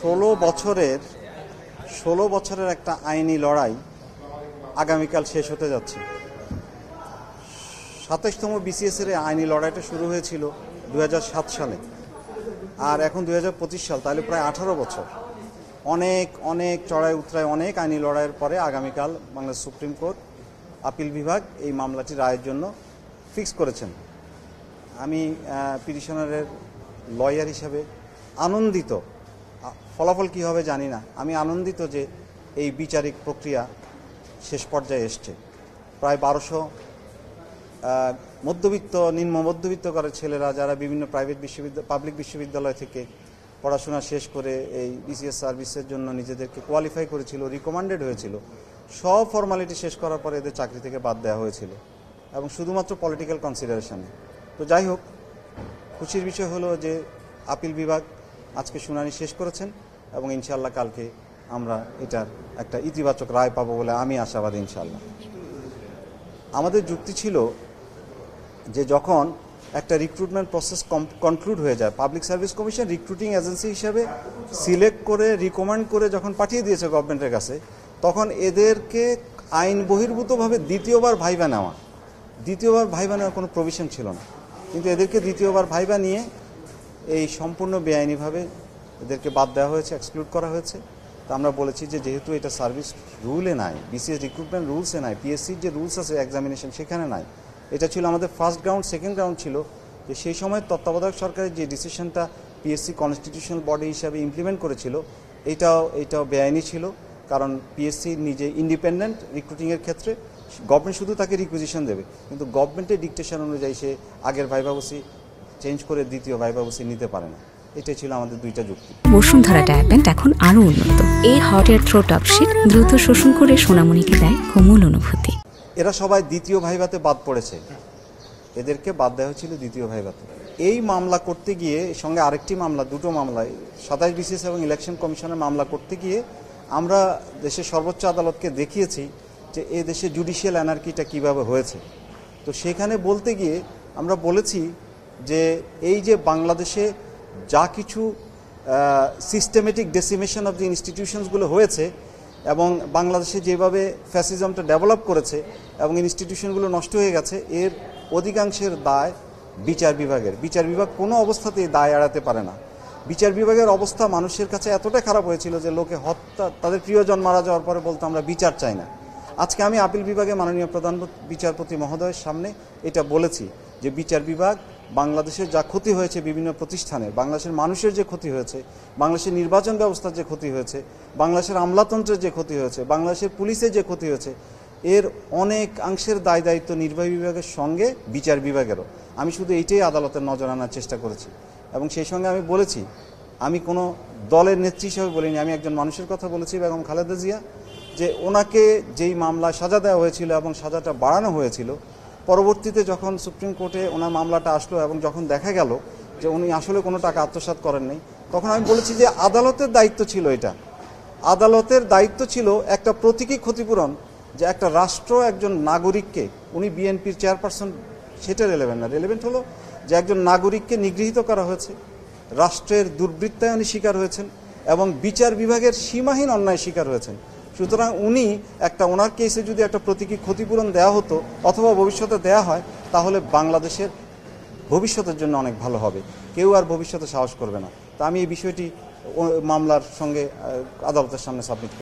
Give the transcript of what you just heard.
ষোলো বছরের একটা আইনি লড়াই আগামীকাল শেষ হতে যাচ্ছে। ২৭তম বিসিএস এর আইনি লড়াইটা শুরু হয়েছিল ২০০৭ সালে, আর এখন ২০২৫ সাল, তাহলে প্রায় ১৮ বছর। অনেক চড়াই উতরায়, অনেক আইনি লড়াইয়ের পরে আগামীকাল বাংলাদেশ সুপ্রিম কোর্ট আপিল বিভাগ এই মামলাটি রায়ের জন্য ফিক্স করেছেন। আমি পিটিশনারের লয়ার হিসাবে আনন্দিত। ফলাফল কী হবে জানি না, আমি আনন্দিত যে এই বিচারিক প্রক্রিয়া শেষ পর্যায়ে এসছে। প্রায় ১২০০ মধ্যবিত্ত, নিম্ন মধ্যবিত্ত করে ছেলেরা, যারা বিভিন্ন পাবলিক বিশ্ববিদ্যালয় থেকে পড়াশোনা শেষ করে এই বিসিএস সার্ভিসের জন্য নিজেদেরকে কোয়ালিফাই করেছিল, রিকমেন্ডেড হয়েছিল, সব ফর্মালিটি শেষ করার পরে এদের চাকরি থেকে বাদ দেওয়া হয়েছিল, এবং শুধুমাত্র পলিটিক্যাল কনসিডারেশনে। তো যাই হোক, খুশির বিষয় হলো যে আপিল বিভাগ আজকে শুনানি শেষ করেছেন, এবং ইনশাআল্লাহ কালকে আমরা এটার একটা ইতিবাচক রায় পাবো বলে আমি আশাবাদী ইনশাআল্লাহ। আমাদের যুক্তি ছিল যে যখন একটা রিক্রুটমেন্ট প্রসেস কনক্লুড হয়ে যায়, public service commission recruiting agency হিসাবে সিলেক্ট করে রিকমেন্ড করে যখন পাঠিয়ে দিয়েছে গভর্নমেন্টের কাছে, তখন এদেরকে আইন বহির্ভূতভাবে দ্বিতীয়বার ভাইবা নেওয়ার কোনো প্রভিশন ছিল না। কিন্তু এদেরকে দ্বিতীয়বার ভাইবা নিয়ে এই সম্পূর্ণ বেআইনিভাবে এদেরকে বাদ দেওয়া হয়েছে, এক্সক্লুড করা হয়েছে। তা আমরা বলেছি যে যেহেতু এটা সার্ভিস রুলে নাই, বিসিএস রিক্রুটমেন্ট রুলসে নাই, পিএসসির যে রুলস আছে এক্সামিনেশন সেখানে নাই, এটা ছিল আমাদের ফার্স্ট গ্রাউন্ড। সেকেন্ড গ্রাউন্ড ছিল যে সেই সময় তত্ত্বাবধায়ক সরকারের যে ডিসিশনটা পিএসসি কনস্টিটিউশনাল বডি হিসাবে ইমপ্লিমেন্ট করেছিল, এইটাও বেআইনি ছিল। কারণ পিএসসি নিজে ইন্ডিপেন্ডেন্ট রিক্রুটিংয়ের ক্ষেত্রে, গভর্নমেন্ট শুধু তাকে রিকুইজিশন দেবে, কিন্তু গভর্নমেন্টের ডিকটেশন অনুযায়ী সে আগের ভাইভাবসি চেঞ্জ করে দ্বিতীয় ভাইভাবসি নিতে পারে না। এটাই ছিল আমাদের দুইটা যুক্তি। বসুন্ধরা ট্যাবলেট এখন আরো উন্নত। এই হট এয়ার থ্রো টপশিট দ্রুত শোষণ করে সোনামণিকে দেয় কোমল অনুভূতি। এরা সবাই দ্বিতীয় ভাইভাতে বাদ পড়েছে, এদেরকে বাদ দেওয়া হয়েছিল দ্বিতীয় ভাইভাতে। এই মামলা করতে গিয়ে, সঙ্গে আরেকটি মামলা, দুটো মামলায় ২৭ বিসিএস এবং ইলেকশন কমিশনের মামলা করতে গিয়ে আমরা দেশের সর্বোচ্চ আদালতকে দেখিয়েছি যে এ দেশে জুডিশিয়াল অ্যানার্কিটা কীভাবে হয়েছে। তো সেখানে বলতে গিয়ে আমরা বলেছি যে এই যে বাংলাদেশে যা কিছু সিস্টেমেটিক ডেসিমেশন অফ দি ইনস্টিটিউশনসগুলো হয়েছে, এবং বাংলাদেশে যেভাবে ফ্যাসিজমটা ডেভেলপ করেছে এবং ইনস্টিটিউশনগুলো নষ্ট হয়ে গেছে, এর অধিকাংশের দায় বিচার বিভাগের। বিচার বিভাগ কোনো অবস্থাতেই দায় এড়াতে পারে না। বিচার বিভাগের অবস্থা মানুষের কাছে এতটাই খারাপ হয়েছিল যে লোকে হত্যা, তাদের প্রিয়জন মারা যাওয়ার পরে বলতো আমরা বিচার চাই না। আজকে আমি আপিল বিভাগে মাননীয় প্রধান বিচারপতি মহোদয়ের সামনে এটা বলেছি যে বিচার বিভাগ বাংলাদেশের যা ক্ষতি হয়েছে, বিভিন্ন প্রতিষ্ঠানে বাংলাদেশের মানুষের যে ক্ষতি হয়েছে, বাংলাদেশের নির্বাচন ব্যবস্থার যে ক্ষতি হয়েছে, বাংলাদেশের আমলাতন্ত্রের যে ক্ষতি হয়েছে, বাংলাদেশের পুলিশের যে ক্ষতি হয়েছে, এর অনেকাংশের দায় দায়িত্ব নির্বাহী বিভাগের সঙ্গে বিচার বিভাগেরও। আমি শুধু এইটাই আদালতের নজর আনার চেষ্টা করেছি, এবং সেই সঙ্গে আমি বলেছি, আমি কোনো দলের নেত্রী হিসেবে বলিনি, আমি একজন মানুষের কথা বলেছি, বেগম খালেদা জিয়া, যে ওনাকে যেই মামলায় সাজা দেওয়া হয়েছিল এবং সাজাটা বাড়ানো হয়েছিল, পরবর্তীতে যখন সুপ্রিম কোর্টে ওনার মামলাটা আসলো এবং যখন দেখা গেল যে উনি আসলে কোনো টাকা আত্মসাৎ করেন নাই, তখন আমি বলেছি যে আদালতের দায়িত্ব ছিল, এটা আদালতের দায়িত্ব ছিল একটা প্রতীকী ক্ষতিপূরণ, যে একটা রাষ্ট্র একজন নাগরিককে, উনি বিএনপির চেয়ারপারসন, সেটা রেলেভেন্ট না। রেলেভেন্ট হলো যে একজন নাগরিককে নিগৃহীত করা হয়েছে, রাষ্ট্রের দুর্বৃত্তায়নে শিকার হয়েছেন, এবং বিচার বিভাগের সীমাহীন অন্যায় শিকার হয়েছেন। সুতরাং উনি ওনার কেসে যদি একটা প্রতীকী ক্ষতিপূরণ দেওয়া হতো অথবা ভবিষ্যতে দেয়া হয়, তাহলে বাংলাদেশের ভবিষ্যতের জন্য অনেক ভালো হবে, কেউ আর ভবিষ্যতে সাহস করবে না। তা আমি এই বিষয়টি মামলার সঙ্গে আদালতের সামনে সাবমিট